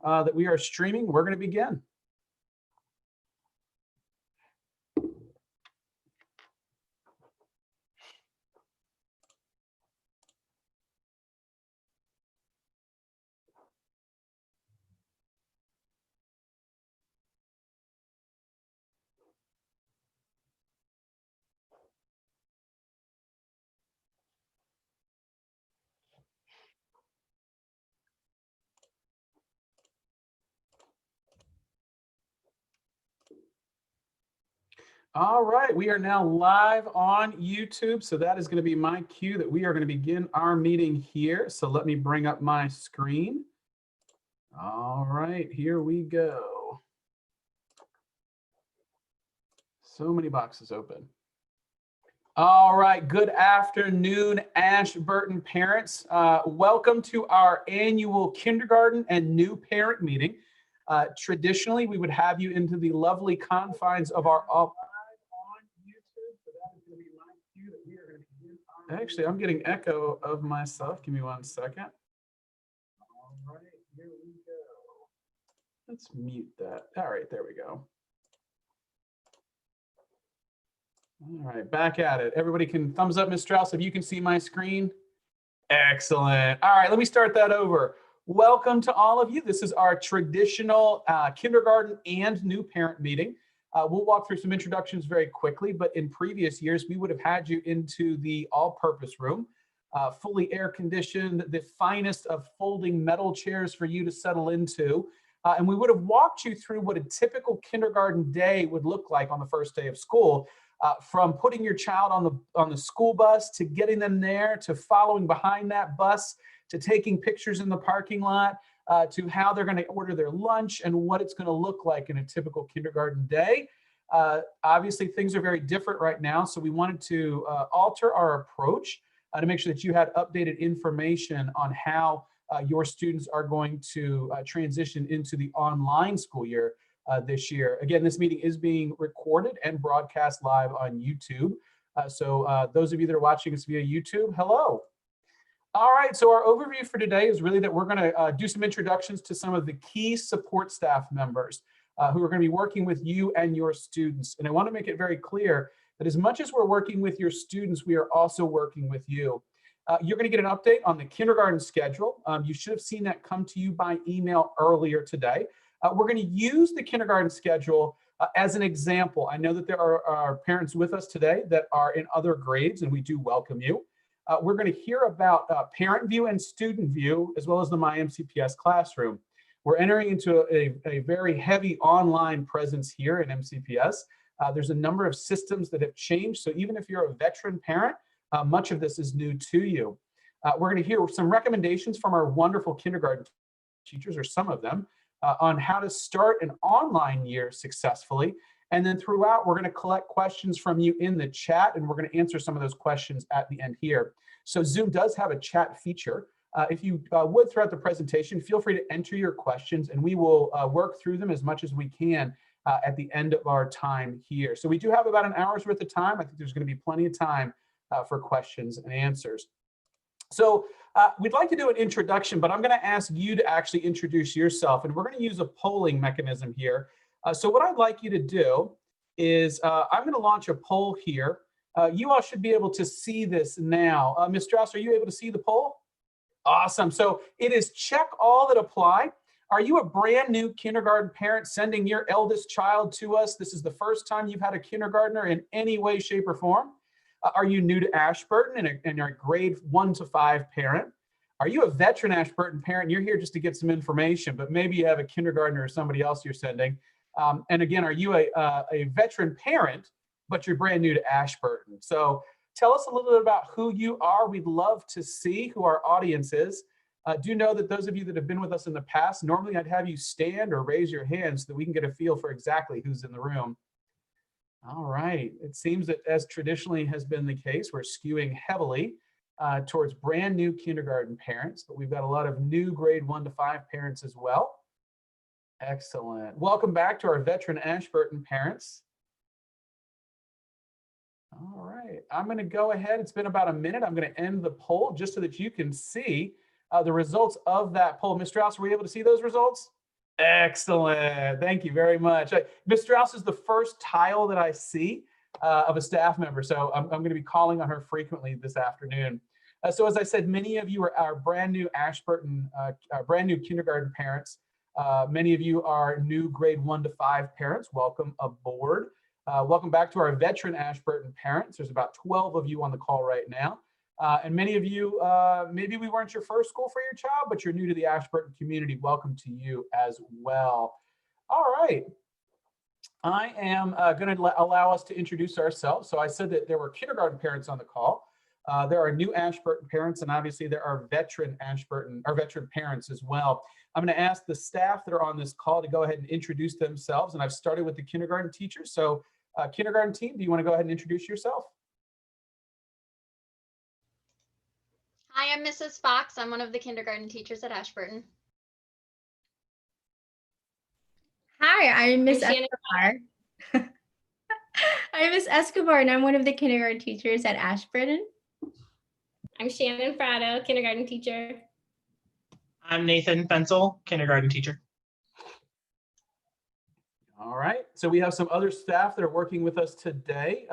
that we are streaming, we're going to begin. All right, we are now live on YouTube. So that is going to be my cue that we are going to begin our meeting here. So let me bring up my screen. All right, here we go. So many boxes open. All right, good afternoon, Ashburton parents. Welcome to our annual kindergarten and new parent meeting. Traditionally, we would have you into the lovely confines of our Actually, I'm getting echo of myself. Give me 1 second. All right, here we go. Let's mute that. All right, there we go. All right, back at it. Everybody can thumbs up, Ms. Strauss, if you can see my screen. Excellent. All right, let me start that over. Welcome to all of you. This is our traditional kindergarten and new parent meeting. We'll walk through some introductions very quickly, but in previous years, we would have had you into the all-purpose room, fully air-conditioned, the finest of folding metal chairs for you to settle into. And we would have walked you through what a typical kindergarten day would look like on the first day of school, from putting your child on the school bus, to getting them there, to following behind that bus, to taking pictures in the parking lot, to how they're going to order their lunch and what it's going to look like in a typical kindergarten day. Obviously, things are very different right now, so we wanted to alter our approach to make sure that you had updated information on how your students are going to transition into the online school year this year. Again, this meeting is being recorded and broadcast live on YouTube. So those of you that are watching us via YouTube, hello. All right, so our overview for today is really that we're going to do some introductions to some of the key support staff members who are going to be working with you and your students. And I want to make it very clear that as much as we're working with your students, we are also working with you. You're going to get an update on the kindergarten schedule. You should have seen that come to you by email earlier today. We're going to use the kindergarten schedule as an example. I know that there are parents with us today that are in other grades, and we do welcome you. We're going to hear about parent view and student view, as well as the MyMCPS classroom. We're entering into a very heavy online presence here in MCPS. There's a number of systems that have changed. So even if you're a veteran parent, much of this is new to you. We're going to hear some recommendations from our wonderful kindergarten teachers, or some of them, on how to start an online year successfully. And then throughout, we're going to collect questions from you in the chat, and we're going to answer some of those questions at the end here. So Zoom does have a chat feature. If you would, throughout the presentation, feel free to enter your questions, and we will work through them as much as we can at the end of our time here. So we do have about an hour's worth of time. I think there's going to be plenty of time for questions and answers. So we'd like to do an introduction, but I'm going to ask you to actually introduce yourself, and we're going to use a polling mechanism here. So what I'd like you to do is I'm going to launch a poll here. You all should be able to see this now. Ms. Strauss, are you able to see the poll? Awesome. So it is check all that apply. Are you a brand new kindergarten parent sending your eldest child to us? This is the first time you've had a kindergartner in any way, shape, or form. Are you new to Ashburton and are a grade 1 to 5 parent? Are you a veteran Ashburton parent? You're here just to get some information, but maybe you have a kindergartner or somebody else you're sending. And again, are you a veteran parent, but you're brand new to Ashburton? So tell us a little bit about who you are. We'd love to see who our audience is. Do know that those of you that have been with us in the past, normally I'd have you stand or raise your hand so that we can get a feel for exactly who's in the room. All right, it seems that as traditionally has been the case, we're skewing heavily towards brand new kindergarten parents, but we've got a lot of new grade 1 to 5 parents as well. Excellent. Welcome back to our veteran Ashburton parents. All right, I'm going to go ahead. It's been about a minute. I'm going to end the poll just so that you can see the results of that poll. Ms. Strauss, were you able to see those results? Excellent. Thank you very much. Ms. Strauss is the first tile that I see of a staff member, so I'm going to be calling on her frequently this afternoon. So as I said, many of you are brand new Ashburton, brand new kindergarten parents. Many of you are new grade 1 to 5 parents. Welcome aboard. Welcome back to our veteran Ashburton parents. There's about 12 of you on the call right now. And many of you, maybe we weren't your first school for your child, but you're new to the Ashburton community. Welcome to you as well. All right. I am going to allow us to introduce ourselves. So I said that there were kindergarten parents on the call. There are new Ashburton parents, and obviously there are veteran Ashburton or veteran parents as well. I'm going to ask the staff that are on this call to go ahead and introduce themselves. And I've started with the kindergarten teachers. So kindergarten team, do you want to go ahead and introduce yourself? Hi, I'm Mrs. Fox. I'm one of the kindergarten teachers at Ashburton. Hi, I'm Miss Shannon. Escobar. I'm Miss Escobar, and I'm one of the kindergarten teachers at Ashburton. I'm Shannon Frado, kindergarten teacher. I'm Nathan Fensel, kindergarten teacher. All right, so we have some other staff that are working with us today.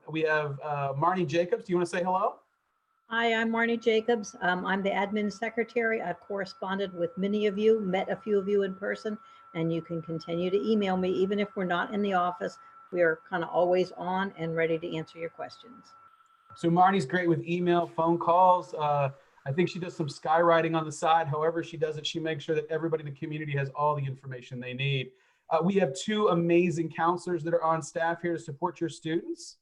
We have Marnie Jacobs. Do you want to say hello? Hi, I'm Marnie Jacobs. I'm the admin secretary. I've corresponded with many of you, met a few of you in person, and you can continue to email me. Even if we're not in the office, we are kind of always on and ready to answer your questions. So Marnie's great with email, phone calls. I think she does some skywriting on the side. However she does it, she makes sure that everybody in the community has all the information they need. We have two amazing counselors that are on staff here to support your students.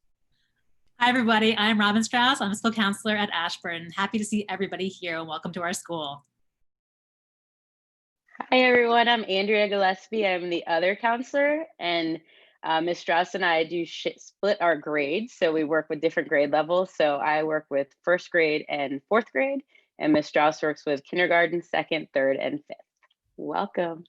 Hi, everybody. I'm Robin Strauss. I'm a school counselor at Ashburton. Happy to see everybody here and welcome to our school. Hi, everyone. I'm Andrea Gillespie. I'm the other counselor, and Ms. Strauss and I do split our grades. So we work with different grade levels. So I work with first grade and fourth grade, and Ms. Strauss works with kindergarten, second, third, and fifth. Welcome.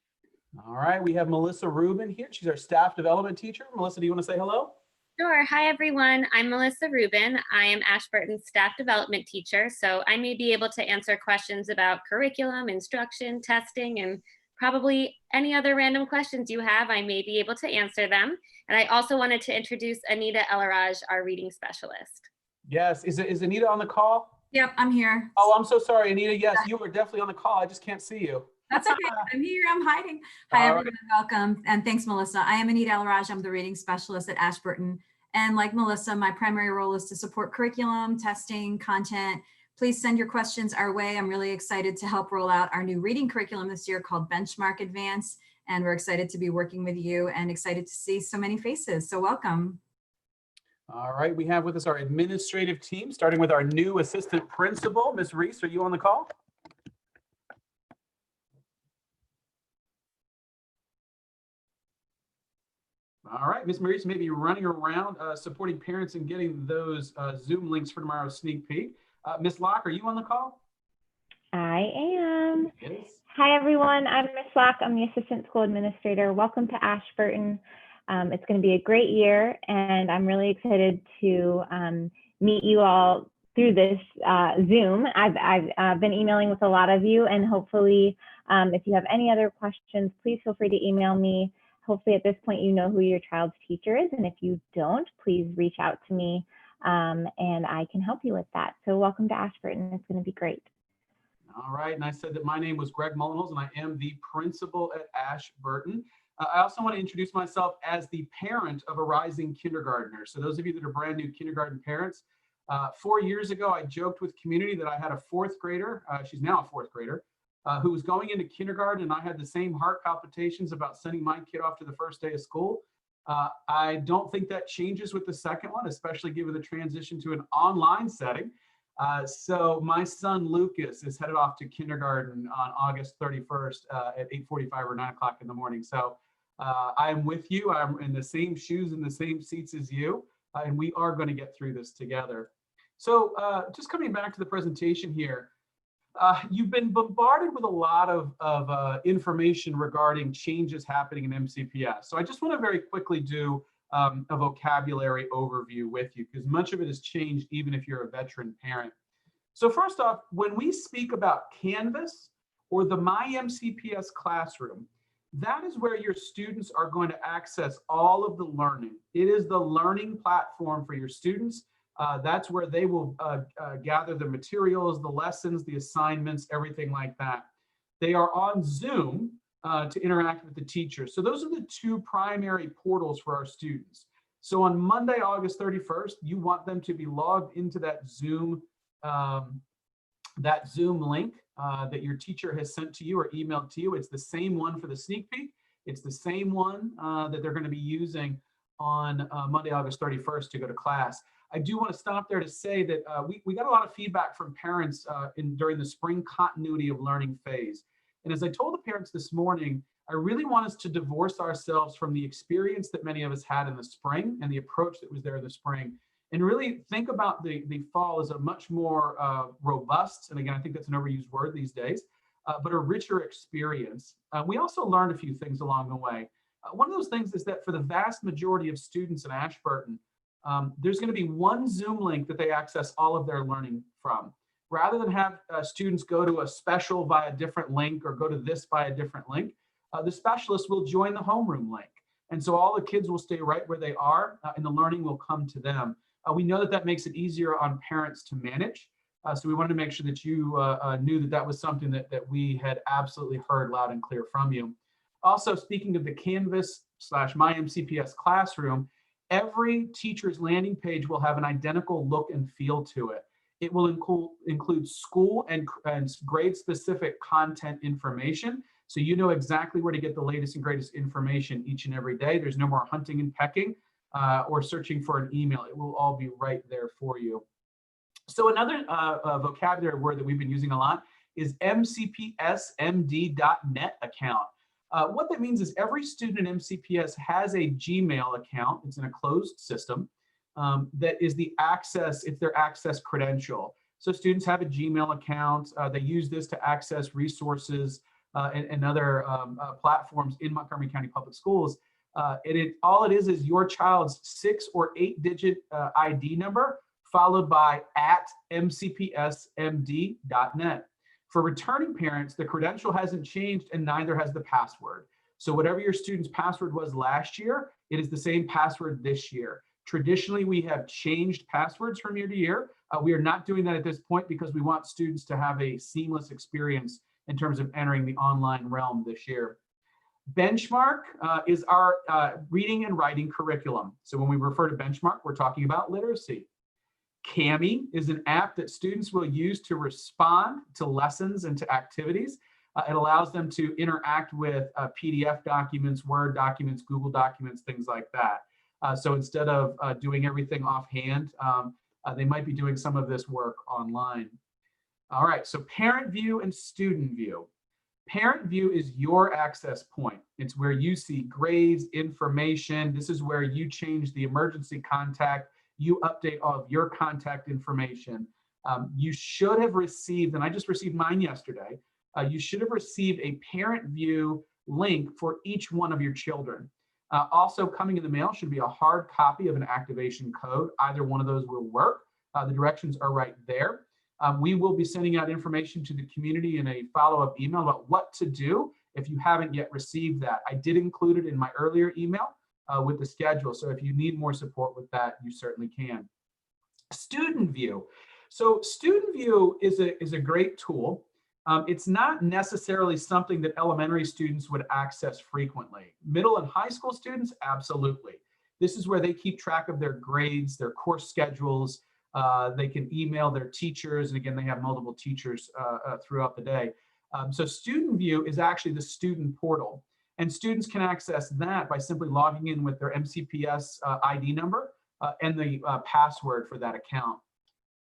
All right, we have Melissa Rubin here. She's our staff development teacher. Melissa, do you want to say hello? Sure. Hi, everyone. I'm Melissa Rubin. I am Ashburton's staff development teacher, so I may be able to answer questions about curriculum, instruction, testing, and probably any other random questions you have. I may be able to answer them. And I also wanted to introduce Anita Elaraj, our reading specialist. Yes, is Anita on the call? Yep, I'm here. Oh, I'm so sorry, Anita. Yes, you are definitely on the call. I just can't see you. That's okay. I'm here. I'm hiding. Hi, everyone. Welcome. And thanks, Melissa. I am Anita Elaraj. I'm the reading specialist at Ashburton. And like Melissa, my primary role is to support curriculum, testing, content. Please send your questions our way. I'm really excited to help roll out our new reading curriculum this year called Benchmark Advance. And we're excited to be working with you and excited to see so many faces. So welcome. All right, we have with us our administrative team, starting with our new assistant principal. Ms. Reese, are you on the call? All right, Ms. Reese may be running around supporting parents and getting those Zoom links for tomorrow's sneak peek. Ms. Locke, are you on the call? I am. Yes. Hi, everyone. I'm Ms. Locke. I'm the assistant school administrator. Welcome to Ashburton. It's going to be a great year, and I'm really excited to meet you all through this Zoom. I've been emailing with a lot of you, and hopefully, if you have any other questions, please feel free to email me. Hopefully at this point, you know who your child's teacher is. And if you don't, please reach out to me and I can help you with that. So welcome to Ashburton. It's going to be great. All right. And I said that my name was Greg Mullenholz and I am the principal at Ashburton. I also want to introduce myself as the parent of a rising kindergartner. So those of you that are brand new kindergarten parents, 4 years ago, I joked with community that I had a fourth grader. She's now a fourth grader. Who was going into kindergarten, and I had the same heart palpitations about sending my kid off to the first day of school. I don't think that changes with the second one, especially given the transition to an online setting. So my son Lucas is headed off to kindergarten on August 31st at 8:45 or 9 o'clock in the morning. So I'm with you. I'm in the same shoes and the same seats as you, and we are going to get through this together. So just coming back to the presentation here, you've been bombarded with a lot of information regarding changes happening in MCPS. So I just want to very quickly do a vocabulary overview with you because much of it has changed even if you're a veteran parent. So first off, when we speak about Canvas or the My MCPS classroom, that is where your students are going to access all of the learning. It is the learning platform for your students. That's where they will gather the materials, the lessons, the assignments, everything like that. They are on Zoom to interact with the teachers. So those are the two primary portals for our students. So on Monday, August 31st, you want them to be logged into that Zoom link that your teacher has sent to you or emailed to you. It's the same one for the sneak peek. It's the same one that they're going to be using on Monday, August 31st to go to class. I do want to stop there to say that we got a lot of feedback from parents during the spring continuity of learning phase. And as I told the parents this morning, I really want us to divorce ourselves from the experience that many of us had in the spring and the approach that was there in the spring, and really think about the fall as a much more robust, and again, I think that's an overused word these days, but a richer experience. We also learned a few things along the way. One of those things is that for the vast majority of students in Ashburton, there's going to be one Zoom link that they access all of their learning from. Rather than have students go to a special via a different link or go to this via a different link, the specialist will join the homeroom link. And so all the kids will stay right where they are and the learning will come to them. We know that that makes it easier on parents to manage. So we wanted to make sure that you knew that that was something that we had absolutely heard loud and clear from you. Also, speaking of the Canvas/MyMCPS classroom, every teacher's landing page will have an identical look and feel to it. It will include school and grade-specific content information, so you know exactly where to get the latest and greatest information each and every day. There's no more hunting and pecking or searching for an email. It will all be right there for you. So another vocabulary word that we've been using a lot is mcpsmd.net account. What that means is every student in MCPS has a Gmail account. It's in a closed system. That is the access, it's their access credential. So students have a Gmail account. They use this to access resources and other platforms in Montgomery County Public Schools. All it is your child's 6 or 8-digit ID number followed by @mcpsmd.net. For returning parents, the credential hasn't changed and neither has the password. So whatever your student's password was last year, it is the same password this year. Traditionally, we have changed passwords from year to year. We are not doing that at this point because we want students to have a seamless experience in terms of entering the online realm this year. Benchmark is our reading and writing curriculum. So when we refer to Benchmark, we're talking about literacy. Kami is an app that students will use to respond to lessons and to activities. It allows them to interact with PDF documents, Word documents, Google documents, things like that. So instead of doing everything offhand, they might be doing some of this work online. All right, so parent view and student view. Parent view is your access point. It's where you see grades, information. This is where you change the emergency contact. You update all of your contact information. You should have received, and I just received mine yesterday, you should have received a parent view link for each one of your children. Also coming in the mail should be a hard copy of an activation code. Either one of those will work. The directions are right there. We will be sending out information to the community in a follow-up email about what to do if you haven't yet received that. I did include it in my earlier email with the schedule. So if you need more support with that, you certainly can. Student view. So student view is a great tool. It's not necessarily something that elementary students would access frequently. Middle and high school students, absolutely. This is where they keep track of their grades, their course schedules. They can email their teachers. And again, they have multiple teachers throughout the day. So Student View is actually the student portal. And students can access that by simply logging in with their MCPS ID number and the password for that account.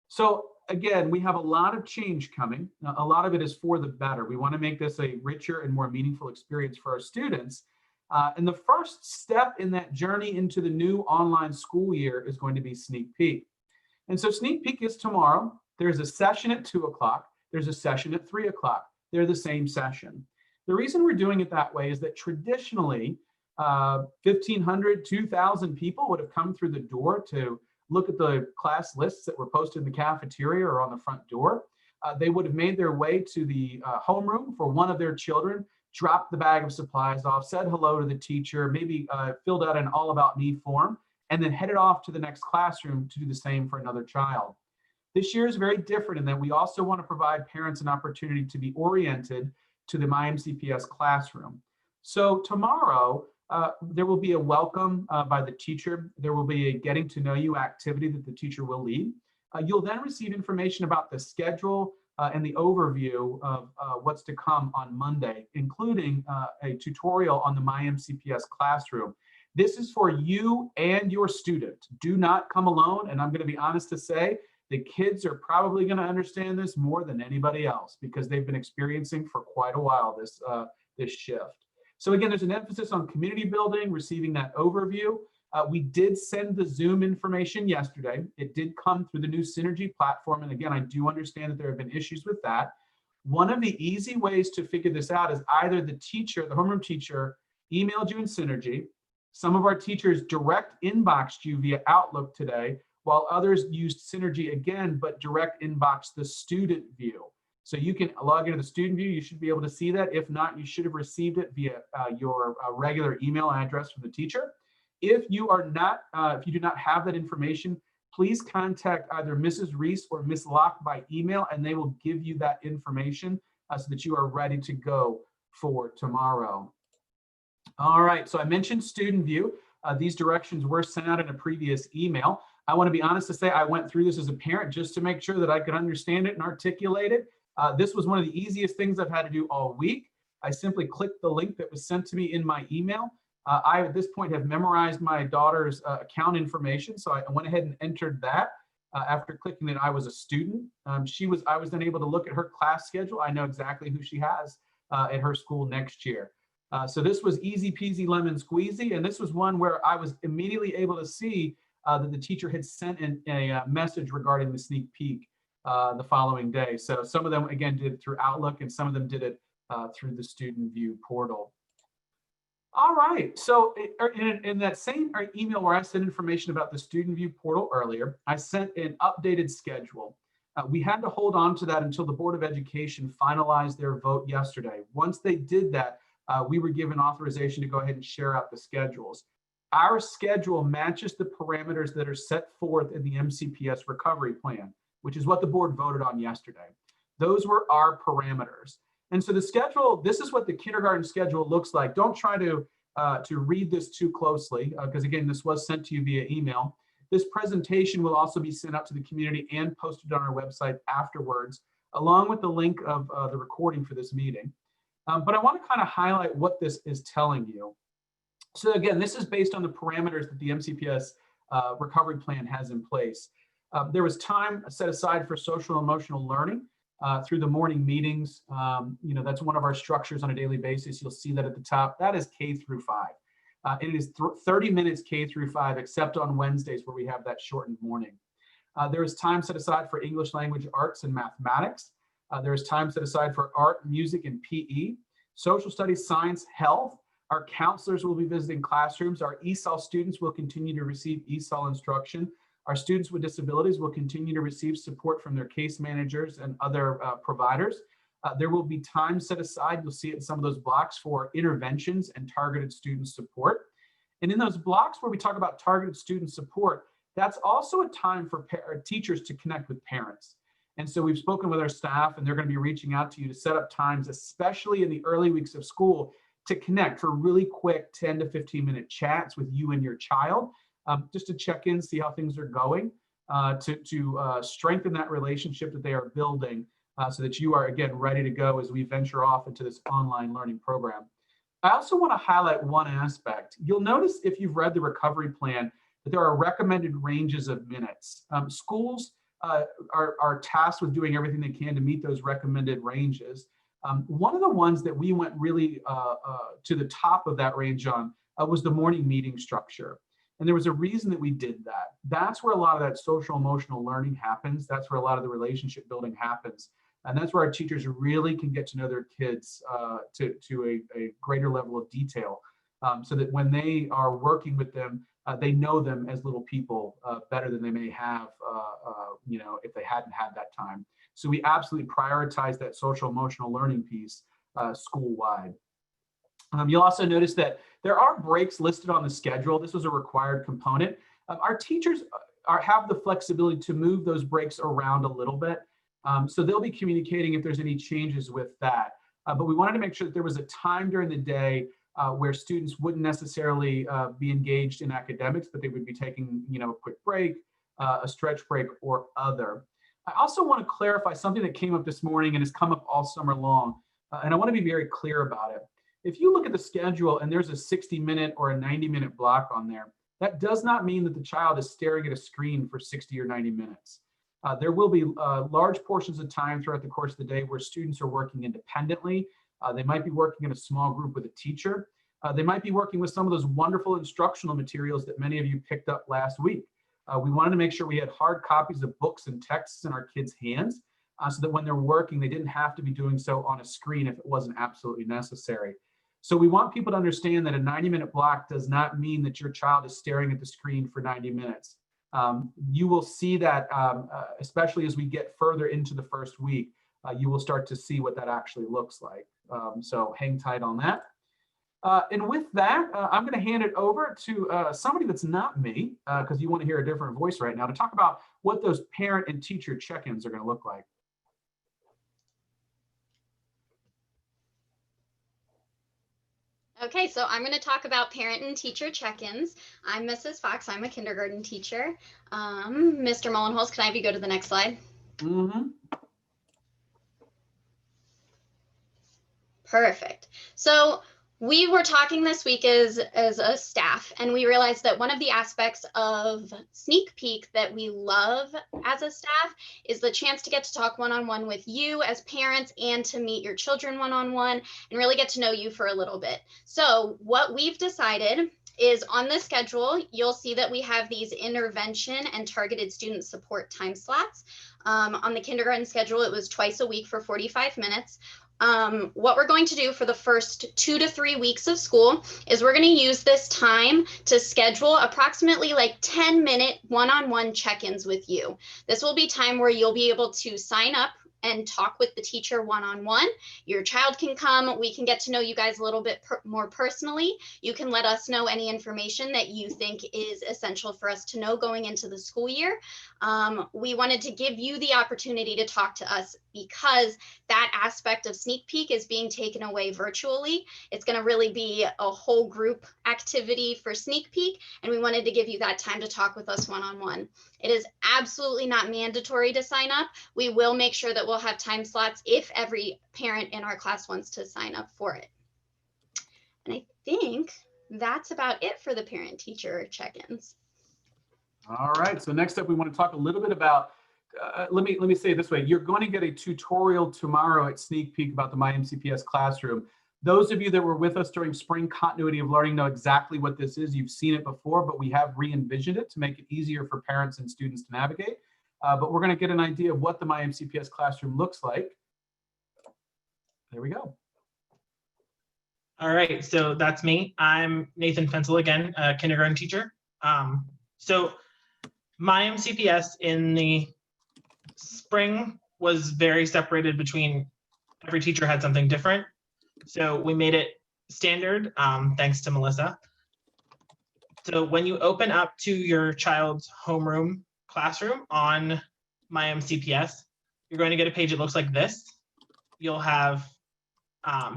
So again, we have a lot of change coming. A lot of it is for the better. We want to make this a richer and more meaningful experience for our students. And the first step in that journey into the new online school year is going to be Sneak Peek. And so Sneak Peek is tomorrow. There's a session at 2 o'clock. There's a session at 3 o'clock. They're the same session. The reason we're doing it that way is that traditionally 1,500, 2,000 people would have come through the door to look at the class lists that were posted in the cafeteria or on the front door. They would have made their way to the homeroom for one of their children dropped the bag of supplies off, said hello to the teacher, maybe filled out an all about me form, and then headed off to the next classroom to do the same for another child. This year is very different in that we also want to provide parents an opportunity to be oriented to the MyMCPS classroom. So tomorrow, there will be a welcome by the teacher. There will be a getting to know you activity that the teacher will lead. You'll then receive information about the schedule and the overview of what's to come on Monday, including a tutorial on the MyMCPS classroom. This is for you and your student. Do not come alone. And I'm going to be honest to say, the kids are probably going to understand this more than anybody else because they've been experiencing for quite a while this shift. So again, there's an emphasis on community building, receiving that overview. We did send the Zoom information yesterday. It did come through the new Synergy platform. And again, I do understand that there have been issues with that. One of the easy ways to figure this out is either the teacher, the homeroom teacher, emailed you in Synergy. Some of our teachers direct inboxed you via Outlook today, while others used Synergy again, but direct inbox the student view. So you can log into the student view. You should be able to see that. If not, you should have received it via your regular email address from the teacher. If you are not, if you do not have that information, please contact either Mrs. Reese or Ms. Locke by email, and they will give you that information so that you are ready to go for tomorrow. All right, so I mentioned student view. These directions were sent out in a previous email. I want to be honest to say I went through this as a parent just to make sure that I could understand it and articulate it. This was one of the easiest things I've had to do all week. I simply clicked the link that was sent to me in my email. I, at this point, have memorized my daughter's account information, so I went ahead and entered that. After clicking that I was a student, I was then able to look at her class schedule. I know exactly who she has at her school next year. So this was easy peasy lemon squeezy, and this was one where I was immediately able to see that the teacher had sent in a message regarding the sneak peek the following day. So some of them, again, did it through Outlook, and some of them did it through the Student View portal. All right, so in that same email where I sent information about the Student View portal earlier, I sent an updated schedule. We had to hold on to that until the Board of Education finalized their vote yesterday. Once they did that, we were given authorization to go ahead and share out the schedules. Our schedule matches the parameters that are set forth in the MCPS recovery plan, which is what the board voted on yesterday. Those were our parameters. And so the schedule, this is what the kindergarten schedule looks like. Don't try to read this too closely, because again, this was sent to you via email. This presentation will also be sent out to the community and posted on our website afterwards, along with the link of the recording for this meeting. But I want to kind of highlight what this is telling you. So again, this is based on the parameters that the MCPS recovery plan has in place. There was time set aside for social and emotional learning through the morning meetings. You know, that's one of our structures on a daily basis. You'll see that at the top. That is K through 5. It is 30 minutes K through 5, except on Wednesdays where we have that shortened morning. There is time set aside for English language arts and mathematics. There is time set aside for art, music, and PE. Social studies, science, health. Our counselors will be visiting classrooms. Our ESOL students will continue to receive ESOL instruction. Our students with disabilities will continue to receive support from their case managers and other providers. There will be time set aside, you'll see it in some of those blocks, for interventions and targeted student support. And in those blocks where we talk about targeted student support, that's also a time for teachers to connect with parents. And so we've spoken with our staff, and they're going to be reaching out to you to set up times, especially in the early weeks of school, to connect for really quick 10 to 15-minute chats with you and your child, just to check in, see how things are going, to strengthen that relationship that they are building so that you are, again, ready to go as we venture off into this online learning program. I also want to highlight one aspect. You'll notice if you've read the recovery plan that there are recommended ranges of minutes. Schools are tasked with doing everything they can to meet those recommended ranges. One of the ones that we went really to the top of that range on was the morning meeting structure. And there was a reason that we did that. That's where a lot of that social emotional learning happens. That's where a lot of the relationship building happens. And that's where our teachers really can get to know their kids to a greater level of detail, so that when they are working with them, they know them as little people better than they may have, you know, if they hadn't had that time. So we absolutely prioritize that social emotional learning piece school-wide. You'll also notice that there are breaks listed on the schedule. This was a required component. Our teachers have the flexibility to move those breaks around a little bit. So they'll be communicating if there's any changes with that. But we wanted to make sure that there was a time during the day where students wouldn't necessarily be engaged in academics, but they would be taking, a quick break, a stretch break, or other. I also want to clarify something that came up this morning and has come up all summer long, and I want to be very clear about it. If you look at the schedule and there's a 60-minute or a 90-minute block on there, that does not mean that the child is staring at a screen for 60 or 90 minutes. There will be large portions of time throughout the course of the day where students are working independently. They might be working in a small group with a teacher. They might be working with some of those wonderful instructional materials that many of you picked up last week. We wanted to make sure we had hard copies of books and texts in our kids' hands so that when they're working, they didn't have to be doing so on a screen if it wasn't absolutely necessary. So we want people to understand that a 90-minute block does not mean that your child is staring at the screen for 90 minutes. You will see that, especially as we get further into the first week, you will start to see what that actually looks like. So hang tight on that. And with that, I'm going to hand it over to somebody that's not me, because you want to hear a different voice right now, to talk about what those parent and teacher check-ins are going to look like. Okay, so I'm going to talk about parent and teacher check-ins. I'm Mrs. Fox. I'm a kindergarten teacher. Mr. Mullenholz, can I have you go to the next slide? Mm-hmm. Perfect. So we were talking this week as a staff, and we realized that one of the aspects of Sneak Peek that we love as a staff is the chance to get to talk one-on-one with you as parents and to meet your children one-on-one and really get to know you for a little bit. So what we've decided is on the schedule, you'll see that we have these intervention and targeted student support time slots. On the kindergarten schedule, it was twice a week for 45 minutes. What we're going to do for the first 2 to 3 weeks of school is we're going to use this time to schedule approximately like 10-minute one-on-one check-ins with you. This will be time where you'll be able to sign up and talk with the teacher one-on-one. Your child can come. We can get to know you guys a little bit more personally. You can let us know any information that you think is essential for us to know going into the school year. We wanted to give you the opportunity to talk to us because that aspect of Sneak Peek is being taken away virtually. It's going to really be a whole group activity for Sneak Peek, and we wanted to give you that time to talk with us one-on-one. It is absolutely not mandatory to sign up. We will make sure that we'll have time slots if every parent in our class wants to sign up for it. And I think that's about it for the parent-teacher check-ins. All right, so next up, we want to talk a little bit about, let me say it this way. You're going to get a tutorial tomorrow at Sneak Peek about the MyMCPS classroom. Those of you that were with us during spring continuity of learning know exactly what this is. You've seen it before, but we have re-envisioned it to make it easier for parents and students to navigate. But we're going to get an idea of what the MyMCPS classroom looks like. There we go. All right, so that's me. I'm Nathan Fensel again, a kindergarten teacher. So MyMCPS in the spring was very separated between every teacher had something different. So we made it standard, thanks to Melissa. So when you open up to your child's homeroom classroom on MyMCPS, you're going to get a page that looks like this. You'll have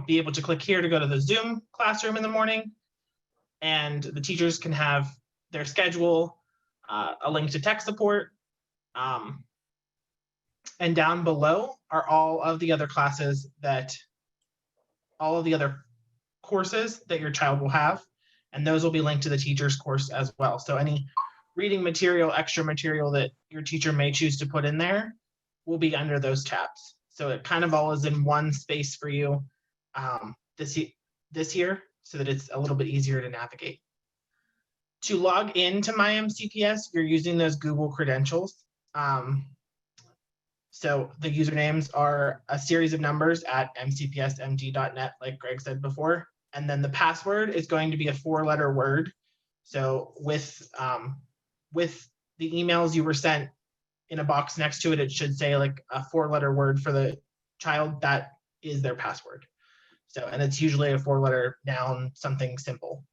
be able to click here to go to the Zoom classroom in the morning, and the teachers can have their schedule, a link to tech support, and down below are all of the other classes that all of the other courses that your child will have, and those will be linked to the teacher's course as well. So any reading material, extra material that your teacher may choose to put in there will be under those tabs. So it kind of all is in one space for you this year so that it's a little bit easier to navigate. To log into MyMCPS, you're using those Google credentials. So the usernames are a series of numbers at mcpsmd.net, like Greg said before. And then the password is going to be a 4-letter word. So with the emails you were sent, in a box next to it, it should say like a 4-letter word for the child. That is their password. So, and it's usually a 4-letter noun, something simple.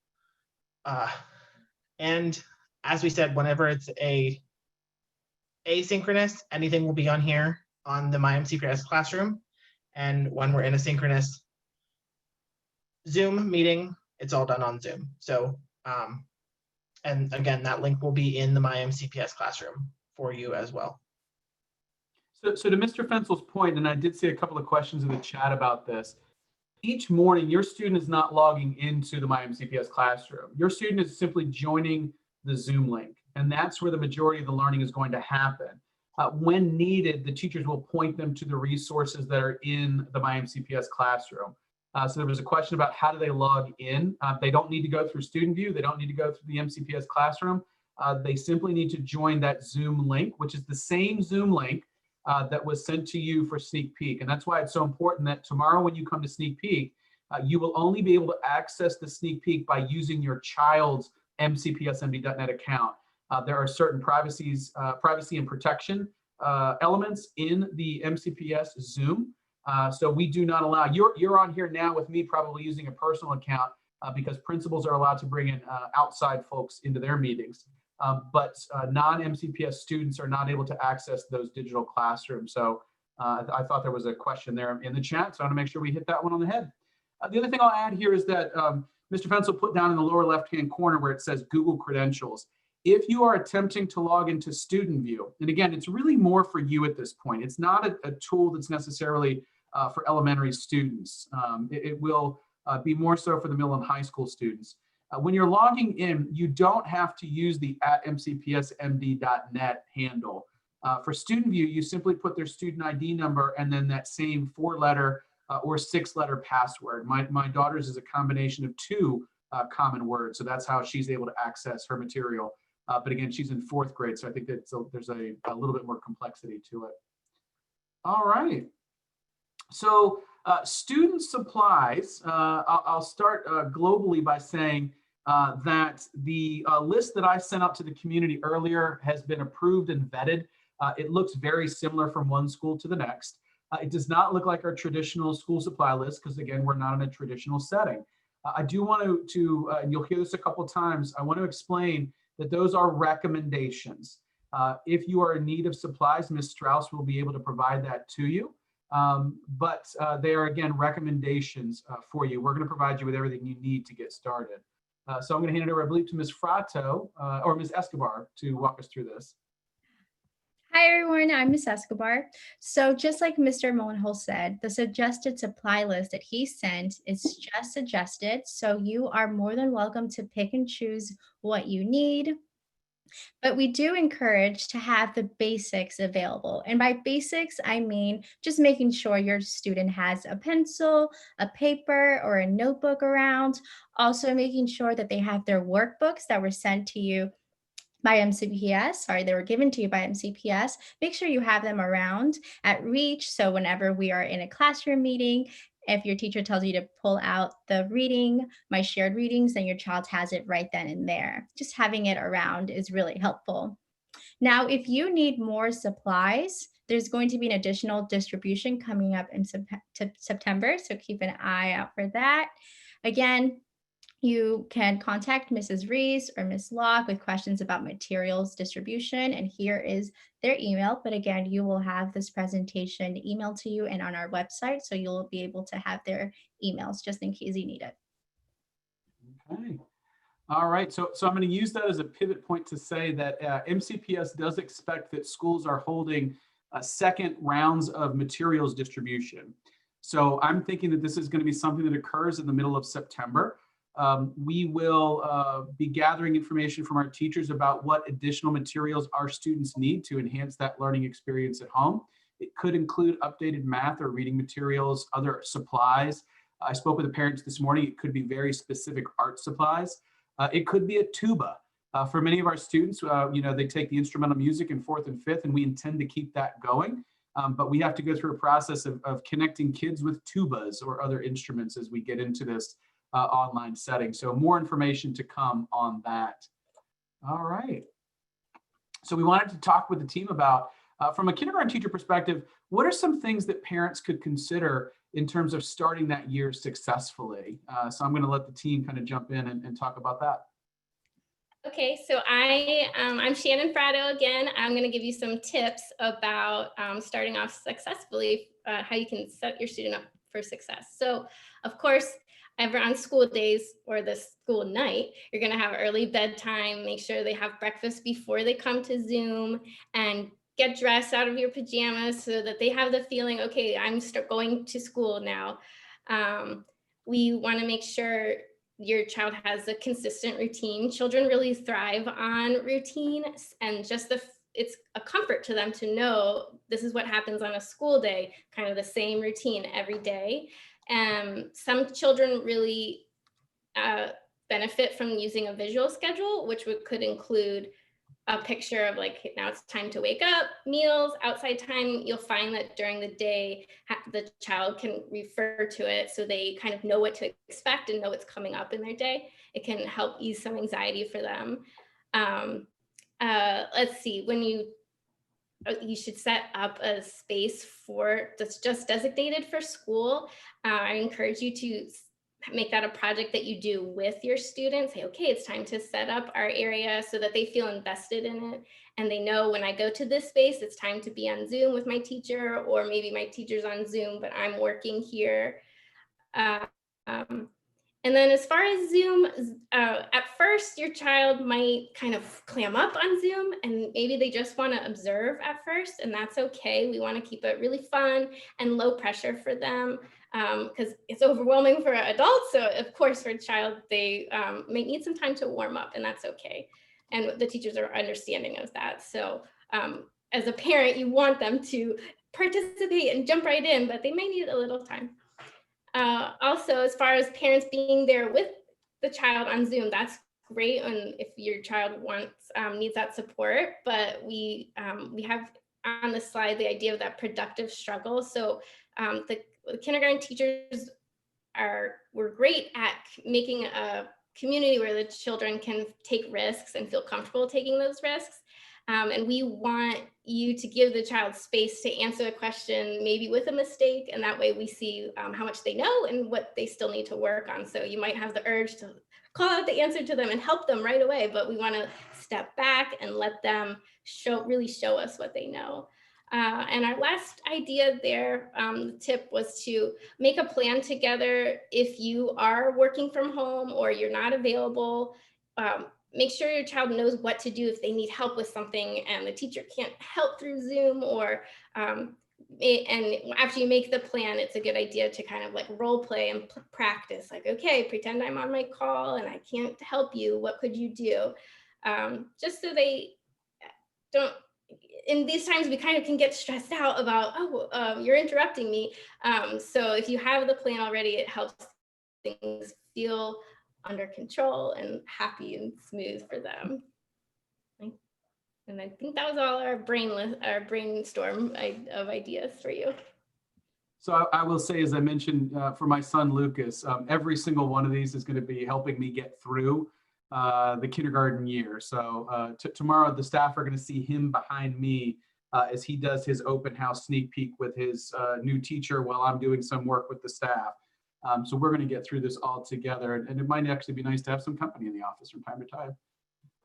And as we said, whenever it's asynchronous, anything will be on here on the MyMCPS classroom. And when we're in a synchronous Zoom meeting, it's all done on Zoom. So, and again, that link will be in the MyMCPS classroom for you as well. So to Mr. Fensel's point, and I did see a couple of questions in the chat about this, each morning your student is not logging into the MyMCPS classroom. Your student is simply joining the Zoom link, and that's where the majority of the learning is going to happen. When needed, the teachers will point them to the resources that are in the MyMCPS classroom. So there was a question about how do they log in. They don't need to go through Student View. They don't need to go through the MCPS classroom. They simply need to join that Zoom link, which is the same Zoom link that was sent to you for Sneak Peek. And that's why it's so important that tomorrow when you come to Sneak Peek, you will only be able to access the Sneak Peek by using your child's MCPSMD.net account. There are certain privacy and protection elements in the MCPS Zoom. So we do not allow, you're on here now with me probably using a personal account because principals are allowed to bring in outside folks into their meetings. But non-MCPS students are not able to access those digital classrooms. So I thought there was a question there in the chat, so I want to make sure we hit that one on the head. The other thing I'll add here is that Mr. Fensel put down in the lower left-hand corner where it says Google Credentials. If you are attempting to log into Student View, and again, it's really more for you at this point. It's not a tool that's necessarily for elementary students. It will be more so for the middle and high school students. When you're logging in, you don't have to use the @mcpsmd.net handle. For Student View, you simply put their student ID number and then that same 4-letter or 6-letter password. My daughter's is a combination of 2 common words, so that's how she's able to access her material. But again, she's in 4th grade, so I think that there's a little bit more complexity to it. All right. So student supplies, I'll start globally by saying that the list that I sent out to the community earlier has been approved and vetted. It looks very similar from one school to the next. It does not look like our traditional school supply list because again, we're not in a traditional setting. I do want to and you'll hear this a couple of times, I want to explain that those are recommendations. If you are in need of supplies, Ms. Strauss will be able to provide that to you. But they are, again, recommendations for you. We're going to provide you with everything you need to get started. So I'm going to hand it over, I believe, to Ms. Frato or Ms. Escobar to walk us through this. Hi, everyone. I'm Ms. Escobar. So just like Mr. Mullenhole said, the suggested supply list that he sent is just suggested. So you are more than welcome to pick and choose what you need. But we do encourage to have the basics available. And by basics, I mean just making sure your student has a pencil, a paper, or a notebook around. Also making sure that they have their workbooks that were sent to you by MCPS, they were given to you by MCPS. Make sure you have them around at reach. So whenever we are in a classroom meeting, if your teacher tells you to pull out the reading, my shared readings, then your child has it right then and there. Just having it around is really helpful. Now, if you need more supplies, there's going to be an additional distribution coming up in September. So keep an eye out for that. Again, you can contact Mrs. Reese or Ms. Locke with questions about materials distribution, and here is their email. But again, you will have this presentation emailed to you and on our website, so you'll be able to have their emails just in case you need it. Okay. All right. So I'm going to use that as a pivot point to say that MCPS does expect that schools are holding second rounds of materials distribution. So I'm thinking that this is going to be something that occurs in the middle of September. We will be gathering information from our teachers about what additional materials our students need to enhance that learning experience at home. It could include updated math or reading materials, other supplies. I spoke with the parents this morning. It could be very specific art supplies. It could be a tuba. For many of our students, they take the instrumental music in 4th and 5th, and we intend to keep that going. But we have to go through a process of connecting kids with tubas or other instruments as we get into this online setting. So more information to come on that. All right. So we wanted to talk with the team about, from a kindergarten teacher perspective, what are some things that parents could consider in terms of starting that year successfully. So I'm going to let the team kind of jump in and talk about that. Okay, so I'm Shannon Fratto again. I'm going to give you some tips about starting off successfully, how you can set your student up for success. So, of course, ever on school days or the school night, you're going to have early bedtime. Make sure they have breakfast before they come to Zoom, and get dressed out of your pajamas so that they have the feeling, okay, I'm going to school now. We want to make sure your child has a consistent routine. Children really thrive on routine, and just it's a comfort to them to know this is what happens on a school day, kind of the same routine every day. Some children really benefit from using a visual schedule, which could include a picture of like, now it's time to wake up, meals, outside time. You'll find that during the day, the child can refer to it so they kind of know what to expect and know what's coming up in their day. It can help ease some anxiety for them. Let's see, when you should set up a space that's just designated for school. I encourage you to make that a project that you do with your students. Say, okay, it's time to set up our area so that they feel invested in it. And they know when I go to this space, it's time to be on Zoom with my teacher, or maybe my teacher's on Zoom, but I'm working here. And then as far as Zoom, at first your child might kind of clam up on Zoom, and maybe they just want to observe at first, and that's okay. We want to keep it really fun and low pressure for them, because it's overwhelming for adults. So of course for a child, they may need some time to warm up, and that's okay. And the teachers are understanding of that. So as a parent, you want them to participate and jump right in, but they may need a little time. Also, as far as parents being there with the child on Zoom, that's great. And if your child needs that support, but we have on the slide the idea of that productive struggle. So the kindergarten teachers were great at making a community where the children can take risks and feel comfortable taking those risks. And we want you to give the child space to answer the question, maybe with a mistake, and that way we see how much they know and what they still need to work on. So you might have the urge to call out the answer to them and help them right away, but we want to step back and let them really show us what they know. And our last idea there, the tip was to make a plan together. If you are working from home or you're not available, make sure your child knows what to do if they need help with something and the teacher can't help through Zoom, or and after you make the plan, it's a good idea to kind of like role play and practice, like, okay, pretend I'm on my call and I can't help you. What could you do? Just so they don't, in these times, we kind of can get stressed out about, you're interrupting me. So if you have the plan already, it helps things feel under control and happy and smooth for them. And I think that was all our brainstorm of ideas for you. So I will say, as I mentioned, for my son Lucas, every single one of these is going to be helping me get through the kindergarten year. So tomorrow the staff are going to see him behind me as he does his open house sneak peek with his new teacher while I'm doing some work with the staff. So we're going to get through this all together, and it might actually be nice to have some company in the office from time to time.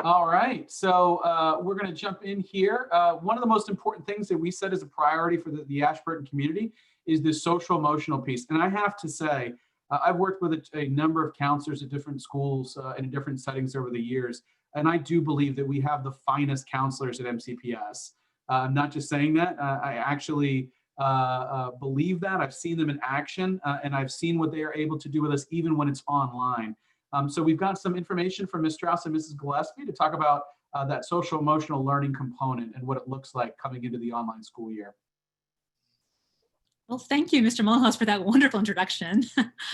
All right, so we're going to jump in here. One of the most important things that we set as a priority for the Ashburton community is this social emotional piece. And I have to say, I've worked with a number of counselors at different schools and in different settings over the years, and I do believe that we have the finest counselors at MCPS. I'm not just saying that. I actually believe that. I've seen them in action, and I've seen what they are able to do with us even when it's online. So we've got some information from Ms. Strauss and Mrs. Gillespie to talk about that social emotional learning component and what it looks like coming into the online school year. Well, thank you, Mr. Mullenhouse, for that wonderful introduction.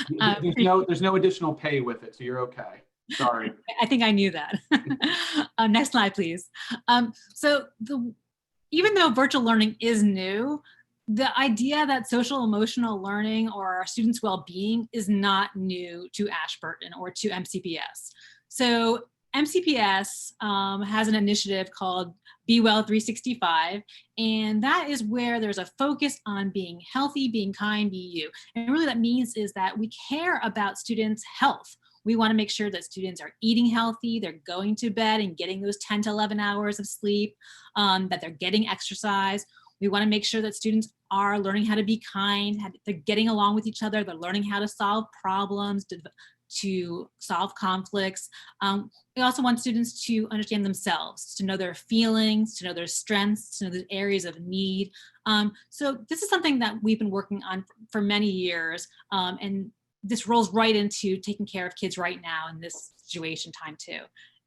There's no additional pay with it, so you're okay. Sorry. I think I knew that. Next slide, please. Even though virtual learning is new, the idea that social emotional learning or our students' well-being is not new to Ashburton or to MCPS. So MCPS has an initiative called Be Well 365, and that is where there's a focus on being healthy, being kind, be you. And really that means is that we care about students' health. We want to make sure that students are eating healthy, they're going to bed and getting those 10 to 11 hours of sleep, that they're getting exercise. We want to make sure that students are learning how to be kind, they're getting along with each other, they're learning how to solve problems, to solve conflicts. We also want students to understand themselves, to know their feelings, to know their strengths, to know the areas of need. So this is something that we've been working on for many years, and this rolls right into taking care of kids right now in this situation time too.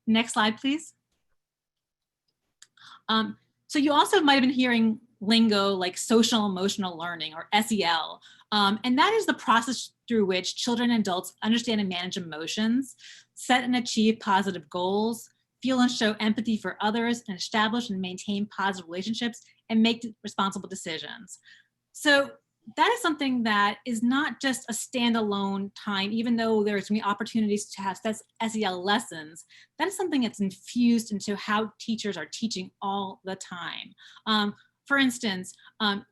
Next slide, please. So you also might have been hearing lingo like social emotional learning, or SEL. And that is the process through which children and adults understand and manage emotions, set and achieve positive goals, feel and show empathy for others, and establish and maintain positive relationships, and make responsible decisions. So that is something that is not just a standalone time, even though there's going to be opportunities to have SEL lessons. That is something that's infused into how teachers are teaching all the time. For instance,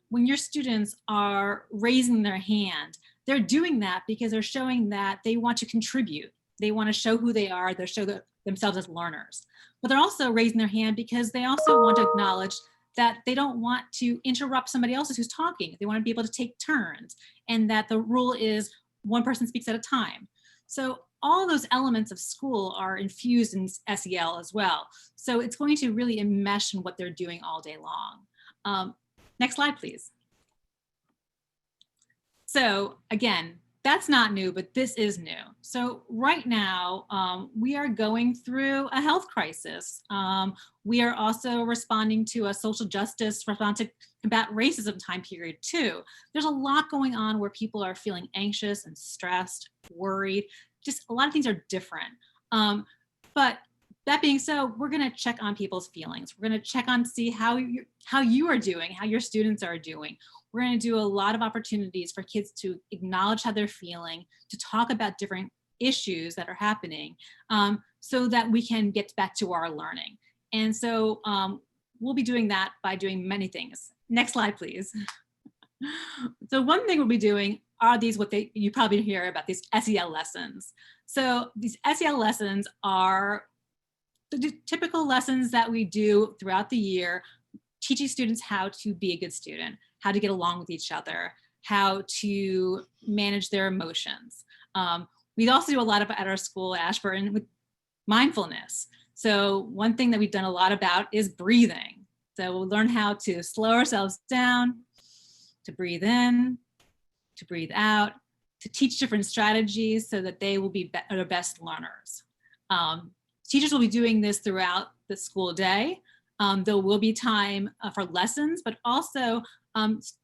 when your students are raising their hand, they're doing that because they're showing that they want to contribute. They want to show who they are, they show themselves as learners. But they're also raising their hand because they also want to acknowledge that they don't want to interrupt somebody else who's talking. They want to be able to take turns, and that the rule is one person speaks at a time. So all those elements of school are infused in SEL as well. So it's going to really enmesh in what they're doing all day long. Next slide, please. So again, that's not new, but this is new. So right now, we are going through a health crisis. We are also responding to a social justice response to combat racism time period too. There's a lot going on where people are feeling anxious and stressed, worried. Just a lot of things are different. But that being so, we're going to check on people's feelings. We're going to check on, see how you are doing, how your students are doing. We're going to do a lot of opportunities for kids to acknowledge how they're feeling, to talk about different issues that are happening, so that we can get back to our learning. And so we'll be doing that by doing many things. Next slide, please. So one thing we'll be doing are these, you probably hear about these SEL lessons. So these SEL lessons are the typical lessons that we do throughout the year, teaching students how to be a good student, how to get along with each other, how to manage their emotions. We also do a lot of at our school, Ashburn, with mindfulness. So one thing that we've done a lot about is breathing. So we'll learn how to slow ourselves down, to breathe in, to breathe out, to teach different strategies so that they will be their best learners. Teachers will be doing this throughout the school day. There will be time for lessons, but also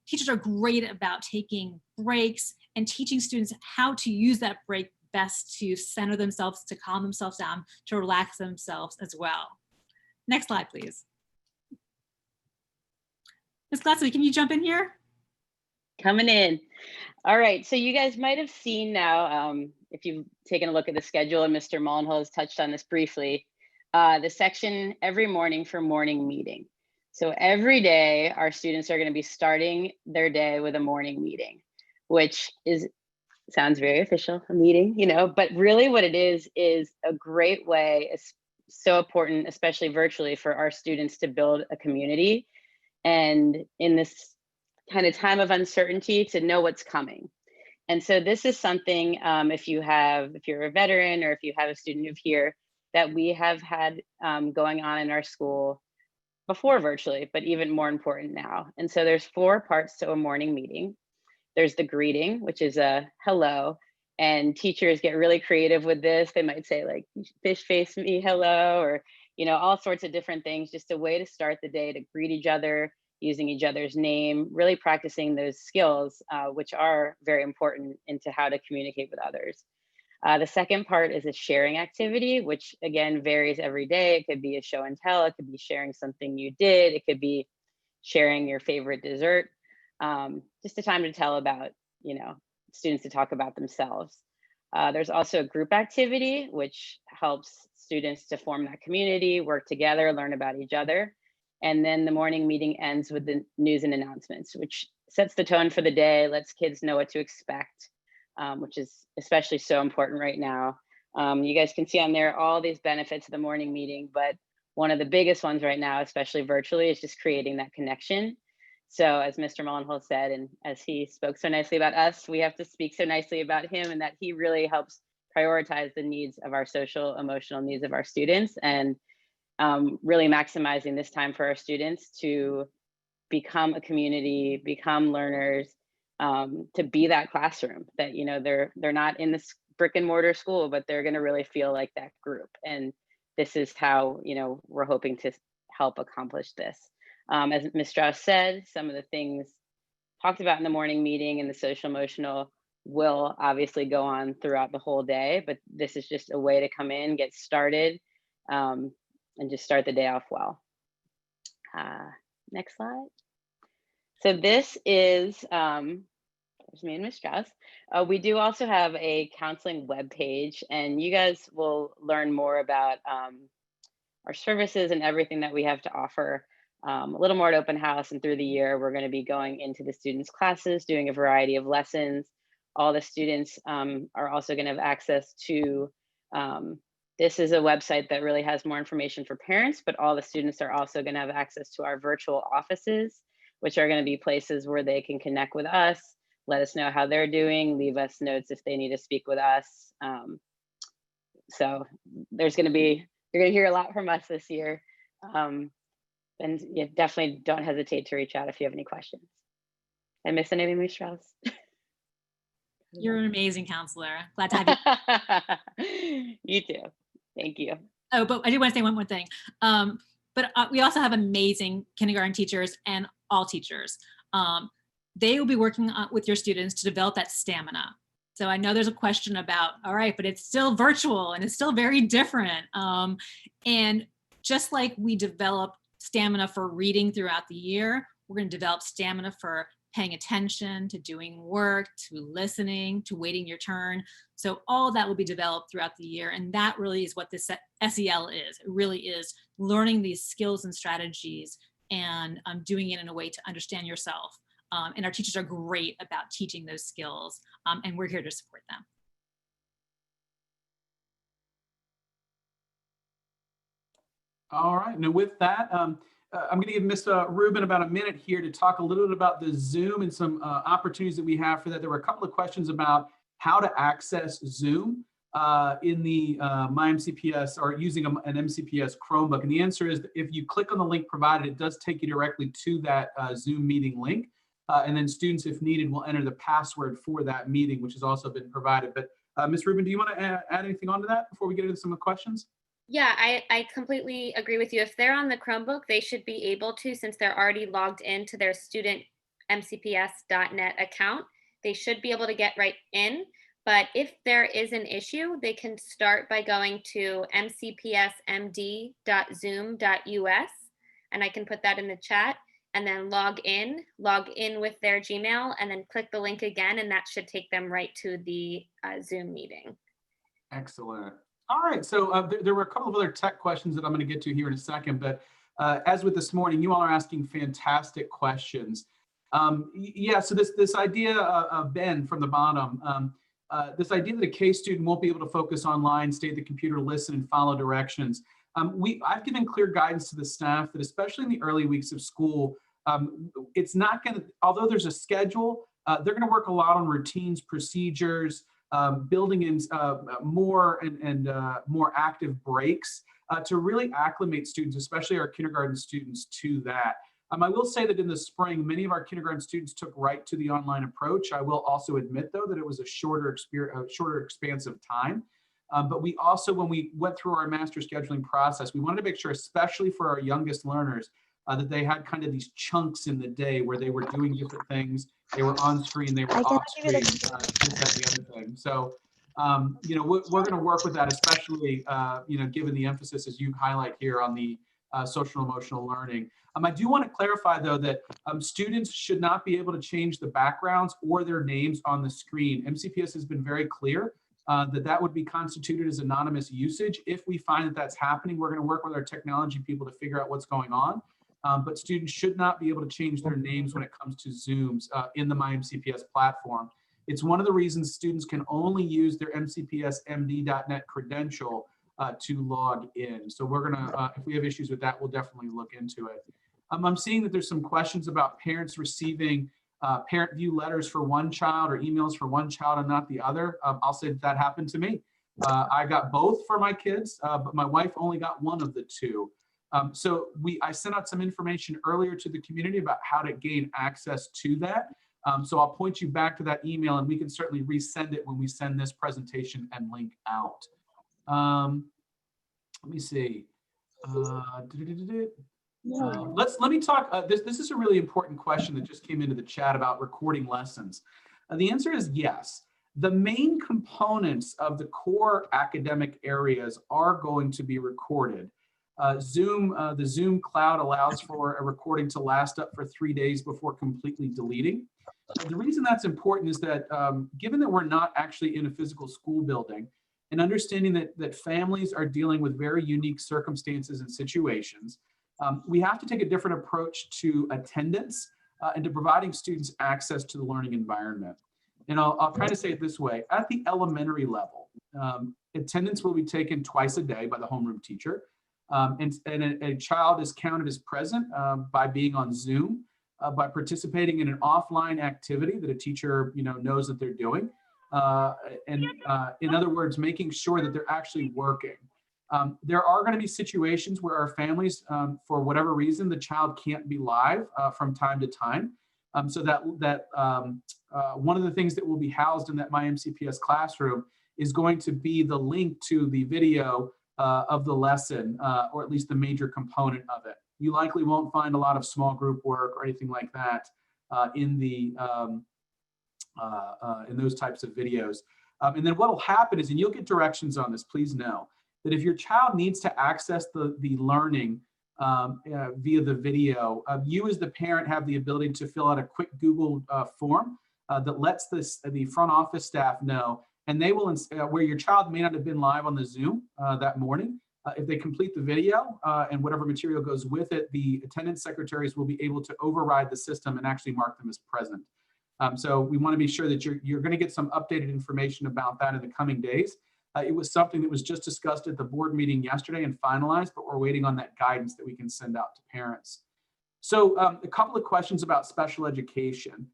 teachers are great about taking breaks and teaching students how to use that break best to center themselves, to calm themselves down, to relax themselves as well. Next slide, please. Ms. Glassy, can you jump in here? Coming in. All right, so you guys might have seen now, if you've taken a look at the schedule, and Mr. Mullenhull has touched on this briefly, the section every morning for morning meeting. So every day, our students are going to be starting their day with a morning meeting, which sounds very official, a meeting, but really what it is a great way, it's so important, especially virtually, for our students to build a community. And in this kind of time of uncertainty, to know what's coming. And so this is something, if you're a veteran, or if you have a student of here, that we have had going on in our school before virtually, but even more important now. And so there's 4 parts to a morning meeting. There's the greeting, which is a hello, and teachers get really creative with this. They might say like, fish face me hello, or all sorts of different things, just a way to start the day, to greet each other, using each other's name, really practicing those skills, which are very important into how to communicate with others. The second part is a sharing activity, which again varies every day. It could be a show and tell, it could be sharing something you did, it could be sharing your favorite dessert, just a time to tell about, students to talk about themselves. There's also a group activity, which helps students to form that community, work together, learn about each other. And then the morning meeting ends with the news and announcements, which sets the tone for the day, lets kids know what to expect, which is especially so important right now. You guys can see on there all these benefits of the morning meeting, but one of the biggest ones right now, especially virtually, is just creating that connection. So as Mr. Mullenholt said, and as he spoke so nicely about us, we have to speak so nicely about him, and that he really helps prioritize the needs of our social, emotional needs of our students, and really maximizing this time for our students to become a community, become learners, to be that classroom that, you know, they're not in this brick and mortar school, but they're going to really feel like that group. And this is how, you know, we're hoping to help accomplish this. As Ms. Strauss said, some of the things talked about in the morning meeting and the social emotional will obviously go on throughout the whole day, but this is just a way to come in, get started, and just start the day off well. Next slide. So this is, there's me and Ms. Strauss. We do also have a counseling webpage, and you guys will learn more about our services and everything that we have to offer a little more at open house. And through the year, we're going to be going into the students' classes, doing a variety of lessons. All the students are also going to have access to, this is a website that really has more information for parents, but all the students are also going to have access to our virtual offices, which are going to be places where they can connect with us, let us know how they're doing, leave us notes if they need to speak with us. So there's going to be, you're going to hear a lot from us this year. And yeah, definitely don't hesitate to reach out if you have any questions. Did I miss anything, Ms. Strauss? You're an amazing counselor. Glad to have you. You too. Thank you. Oh, but I do want to say one more thing. But we also have amazing kindergarten teachers and all teachers. They will be working with your students to develop that stamina. So I know there's a question about, all right, but it's still virtual and it's still very different. And just like we develop stamina for reading throughout the year, we're going to develop stamina for paying attention, to doing work, to listening, to waiting your turn. So all that will be developed throughout the year. And that really is what this SEL is. It really is learning these skills and strategies and doing it in a way to understand yourself. And our teachers are great about teaching those skills, and we're here to support them. All right, now with that, I'm going to give Ms. Rubin about a minute here to talk a little bit about the Zoom and some opportunities that we have for that. There were a couple of questions about how to access Zoom in the MyMCPS or using an MCPS Chromebook. And the answer is, if you click on the link provided, it does take you directly to that Zoom meeting link. And then students, if needed, will enter the password for that meeting, which has also been provided. But Ms. Rubin, do you want to add anything onto that before we get into some of the questions? Yeah, I completely agree with you. If they're on the Chromebook, they should be able to, since they're already logged into their student mcps.net account, they should be able to get right in. But if there is an issue, they can start by going to mcpsmd.zoom.us, and I can put that in the chat, and then log in with their Gmail, and then click the link again, and that should take them right to the Zoom meeting. Excellent. All right, so there were a couple of other tech questions that I'm going to get to here in a second, but as with this morning, you all are asking fantastic questions. Yeah, so this idea of Ben from the bottom, this idea that a K student won't be able to focus online, stay at the computer, listen, and follow directions. I've given clear guidance to the staff that especially in the early weeks of school, it's not going to, although there's a schedule, they're going to work a lot on routines, procedures, building in more and more active breaks to really acclimate students, especially our kindergarten students, to that. I will say that in the spring, many of our kindergarten students took right to the online approach. I will also admit, though, that it was a shorter expanse of time. But we also, when we went through our master scheduling process, we wanted to make sure, especially for our youngest learners, that they had kind of these chunks in the day where they were doing different things. They were on screen, they were off screen, this, that, the other thing. So, you know, we're going to work with that, especially, you know, given the emphasis, as you highlight here, on the social emotional learning. I do want to clarify, though, that students should not be able to change the backgrounds or their names on the screen. MCPS has been very clear that would be constituted as anonymous usage. If we find that that's happening, we're going to work with our technology people to figure out what's going on. But students should not be able to change their names when it comes to Zooms in the MyMCPS platform. It's one of the reasons students can only use their mcpsmd.net credential to log in. So we're gonna, if we have issues with that, we'll definitely look into it. I'm seeing that there's some questions about parents receiving parent view letters for one child or emails for one child and not the other. I'll say that happened to me. I got both for my kids, but my wife only got one of the two. So I sent out some information earlier to the community about how to gain access to that. So I'll point you back to that email, and we can certainly resend it when we send this presentation and link out. Let me see. Let me talk. This is a really important question that just came into the chat about recording lessons. The answer is yes. The main components of the core academic areas are going to be recorded. The Zoom cloud allows for a recording to last up for 3 days before completely deleting. The reason that's important is that given that we're not actually in a physical school building, and understanding that families are dealing with very unique circumstances and situations, we have to take a different approach to attendance and to providing students access to the learning environment. And I'll try to say it this way. At the elementary level, attendance will be taken twice a day by the homeroom teacher. And a child is counted as present by being on Zoom, by participating in an offline activity that a teacher knows that they're doing. In other words, making sure that they're actually working. There are going to be situations where our families, for whatever reason, the child can't be live from time to time. So one of the things that will be housed in that MyMCPS classroom is going to be the link to the video of the lesson, or at least the major component of it. You likely won't find a lot of small group work or anything like that in those types of videos. And then what will happen is, and you'll get directions on this, please know, that if your child needs to access the learning via the video, you as the parent have the ability to fill out a quick Google form that lets the front office staff know, and they will, where your child may not have been live on the Zoom that morning, if they complete the video and whatever material goes with it, the attendance secretaries will be able to override the system and actually mark them as present. So we want to be sure that you're going to get some updated information about that in the coming days. It was something that was just discussed at the board meeting yesterday and finalized, but we're waiting on that guidance that we can send out to parents. So a couple of questions about special education.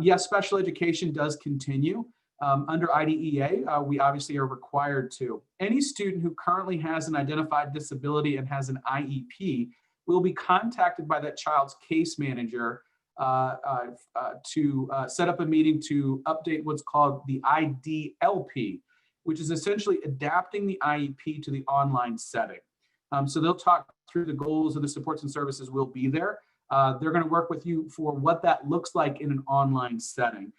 Yes, special education does continue. Under IDEA, we obviously are required to. Any student who currently has an identified disability and has an IEP will be contacted by that child's case manager to set up a meeting to update what's called the IDLP, which is essentially adapting the IEP to the online setting. So they'll talk through the goals of the supports and services will be there. They're going to work with you for what that looks like in an online setting.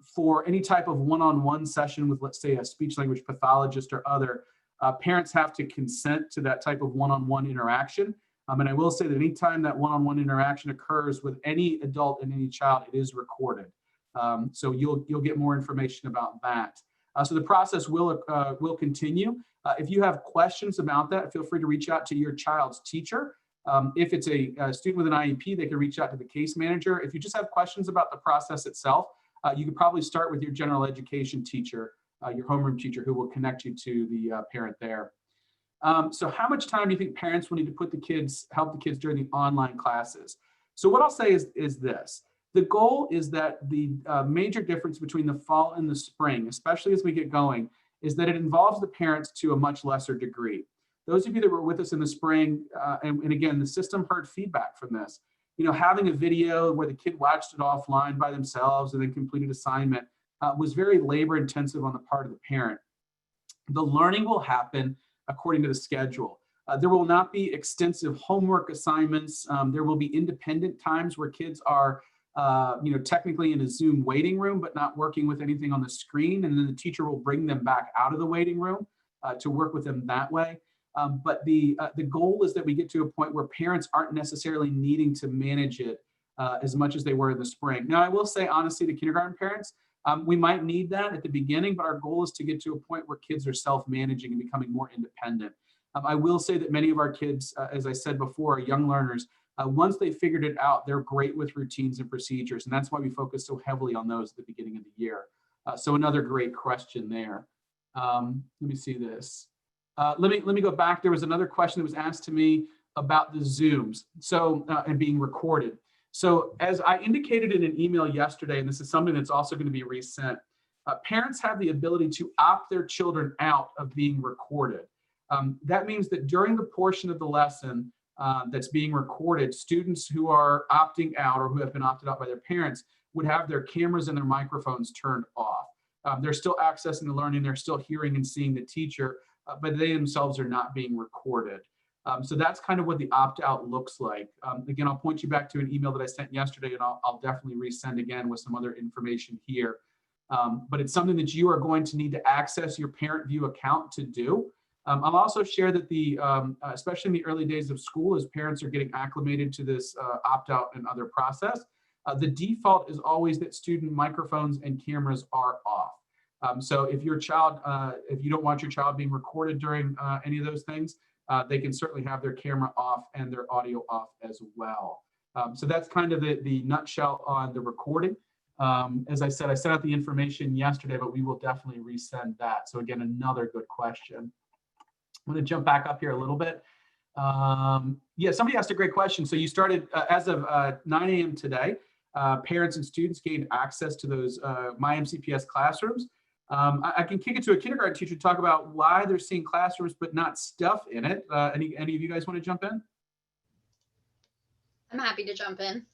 For any type of one-on-one session with, let's say, a speech language pathologist or other, parents have to consent to that type of one-on-one interaction. And I will say that anytime that one-on-one interaction occurs with any adult and any child, it is recorded. So you'll get more information about that. So the process will continue. If you have questions about that, feel free to reach out to your child's teacher. If it's a student with an IEP, they can reach out to the case manager. If you just have questions about the process itself, you could probably start with your general education teacher, your homeroom teacher, who will connect you to the parent there. So how much time do you think parents will need to help the kids during the online classes? So what I'll say is this. The goal is that the major difference between the fall and the spring, especially as we get going, is that it involves the parents to a much lesser degree. Those of you that were with us in the spring, and again, the system heard feedback from this, having a video where the kid watched it offline by themselves and then completed assignment was very labor intensive on the part of the parent. The learning will happen according to the schedule. There will not be extensive homework assignments. There will be independent times where kids are technically in a Zoom waiting room, but not working with anything on the screen. And then the teacher will bring them back out of the waiting room to work with them that way. But the goal is that we get to a point where parents aren't necessarily needing to manage it as much as they were in the spring. Now, I will say, honestly, to kindergarten parents, We might need that at the beginning, but our goal is to get to a point where kids are self-managing and becoming more independent. I will say that many of our kids, as I said before, are young learners. Once they figured it out, they're great with routines and procedures, and that's why we focus so heavily on those at the beginning of the year. So another great question there. Let me see this. Let me go back. There was another question that was asked to me about the Zooms, so and being recorded. So as I indicated in an email yesterday, and this is something that's also going to be resent, parents have the ability to opt their children out of being recorded. That means that during the portion of the lesson that's being recorded, students who are opting out or who have been opted out by their parents would have their cameras and their microphones turned off. They're still accessing the learning, they're still hearing and seeing the teacher, but they themselves are not being recorded. So that's kind of what the opt-out looks like. Again, I'll point you back to an email that I sent yesterday, and I'll definitely resend again with some other information here. But it's something that you are going to need to access your ParentVUE account to do. I'll also share that especially in the early days of school, as parents are getting acclimated to this opt-out and other process, the default is always that student microphones and cameras are off. So if your child, if you don't want your child being recorded during any of those things, they can certainly have their camera off and their audio off as well. So that's kind of the nutshell on the recording. As I said, I sent out the information yesterday, but we will definitely resend that. So again, another good question. I'm going to jump back up here a little bit. Yeah, somebody asked a great question. So you started as of 9 a.m. today, parents and students gained access to those MyMCPS classrooms. I can kick it to a kindergarten teacher to talk about why they're seeing classrooms but not stuff in it. Any of you guys want to jump in? I'm happy to jump in.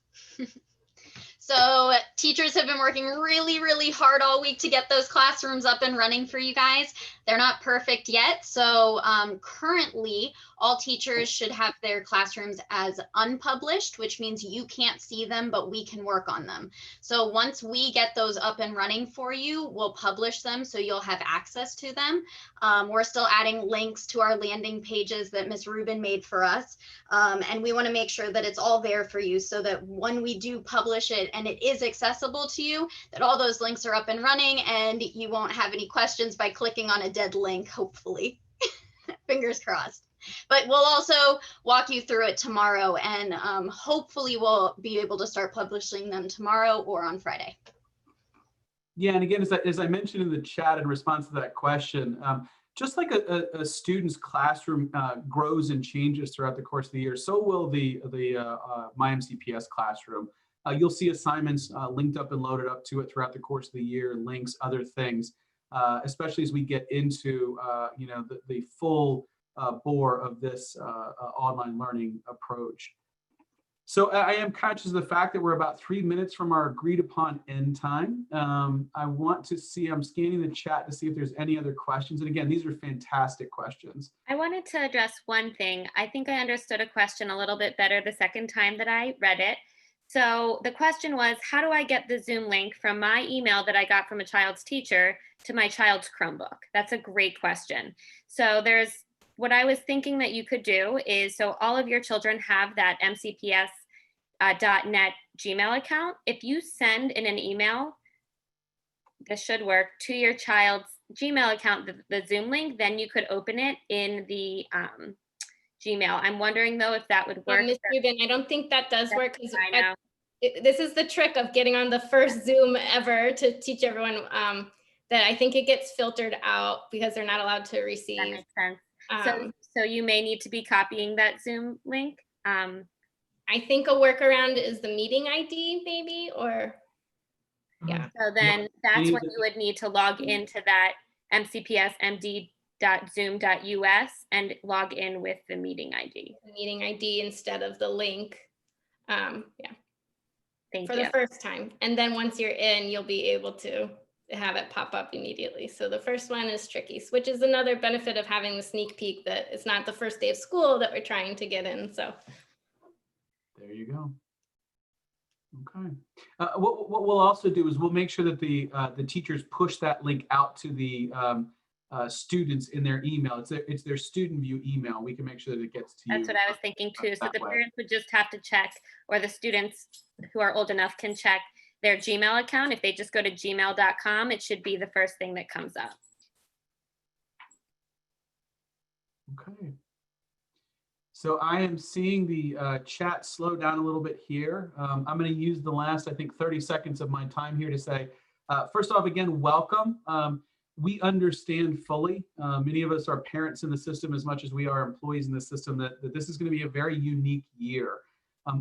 So teachers have been working really, really hard all week to get those classrooms up and running for you guys. They're not perfect yet. So currently, all teachers should have their classrooms as unpublished, which means you can't see them, but we can work on them. So once we get those up and running for you, we'll publish them so you'll have access to them. We're still adding links to our landing pages that Ms. Rubin made for us. And we want to make sure that it's all there for you so that when we do publish it and it is accessible to you, that all those links are up and running and you won't have any questions by clicking on a dead link, hopefully. Fingers crossed. But we'll also walk you through it tomorrow, and hopefully we'll be able to start publishing them tomorrow or on Friday. Yeah, and again, as I mentioned in the chat in response to that question, just like a student's classroom grows and changes throughout the course of the year, so will the MyMCPS classroom. You'll see assignments linked up and loaded up to it throughout the course of the year, links, other things, especially as we get into the full bore of this online learning approach. So I am conscious of the fact that we're about 3 minutes from our agreed upon end time. I want to see, I'm scanning the chat to see if there's any other questions. And again, these are fantastic questions. I wanted to address one thing. I think I understood a question a little bit better the second time that I read it. So the question was, how do I get the Zoom link from my email that I got from a child's teacher to my child's Chromebook? That's a great question. So what I was thinking that you could do is, so all of your children have that MCPS .net Gmail account. If you send in an email, this should work, to your child's Gmail account, the Zoom link, then you could open it in the Gmail. I'm wondering though if that would work. Ms. Rubin, I don't think that does work, because I know. This is the trick of getting on the first Zoom ever to teach everyone, that I think it gets filtered out because they're not allowed to receive. That makes sense. So you may need to be copying that Zoom link. I think a workaround is the meeting ID maybe, or yeah. So then that's when you would need to log into that mcpsmd.zoom.us and log in with the meeting ID. The meeting ID instead of the link. Yeah. Thank you. For the first time. And then once you're in, you'll be able to have it pop up immediately. So the first one is tricky, which is another benefit of having the sneak peek, that it's not the first day of school that we're trying to get in. So there you go. Okay. What we'll also do is we'll make sure that the teachers push that link out to the students in their email. It's their StudentVUE email. We can make sure that it gets to you. That's what I was thinking too. So the parents would just have to check, or the students who are old enough can check their Gmail account. If they just go to gmail.com, it should be the first thing that comes up. Okay. So I am seeing the chat slow down a little bit here. I'm going to use the last, I think, 30 seconds of my time here to say, first off, again, welcome. We understand fully, many of us are parents in the system as much as we are employees in the system, that this is going to be a very unique year.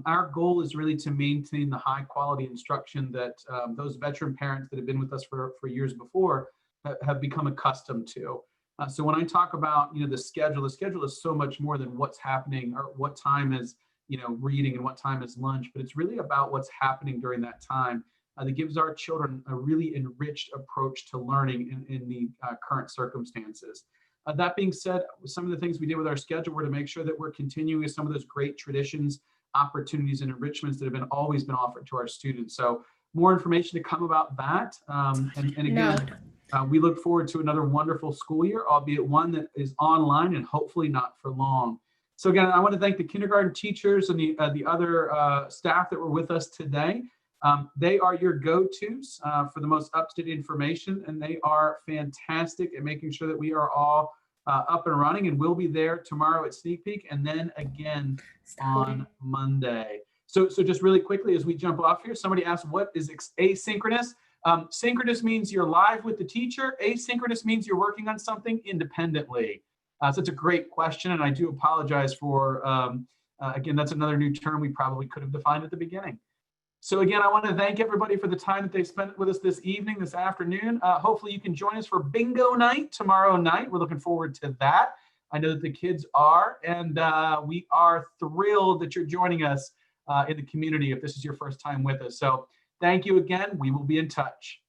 Our goal is really to maintain the high quality instruction that those veteran parents that have been with us for years before have become accustomed to. So when I talk about, the schedule is so much more than what's happening or what time is, reading and what time is lunch, but it's really about what's happening during that time that gives our children a really enriched approach to learning in the current circumstances. That being said, some of the things we did with our schedule were to make sure that we're continuing with some of those great traditions, opportunities, and enrichments that have always been offered to our students. So more information to come about that. And again, we look forward to another wonderful school year, albeit one that is online and hopefully not for long. So again, I want to thank the kindergarten teachers and the other staff that were with us today. They are your go-tos for the most up-to-date information, and they are fantastic at making sure that we are all up and running, and we'll be there tomorrow at Sneak Peek and then again on Monday. So just really quickly as we jump off here, somebody asked, what is asynchronous? Synchronous means you're live with the teacher. Asynchronous means you're working on something independently. So it's a great question, and I do apologize for, again, that's another new term we probably could have defined at the beginning. So again, I want to thank everybody for the time that they spent with us this evening, this afternoon. Hopefully you can join us for bingo night tomorrow night. We're looking forward to that. I know that the kids are, and we are thrilled that you're joining us in the community if this is your first time with us. So thank you again. We will be in touch.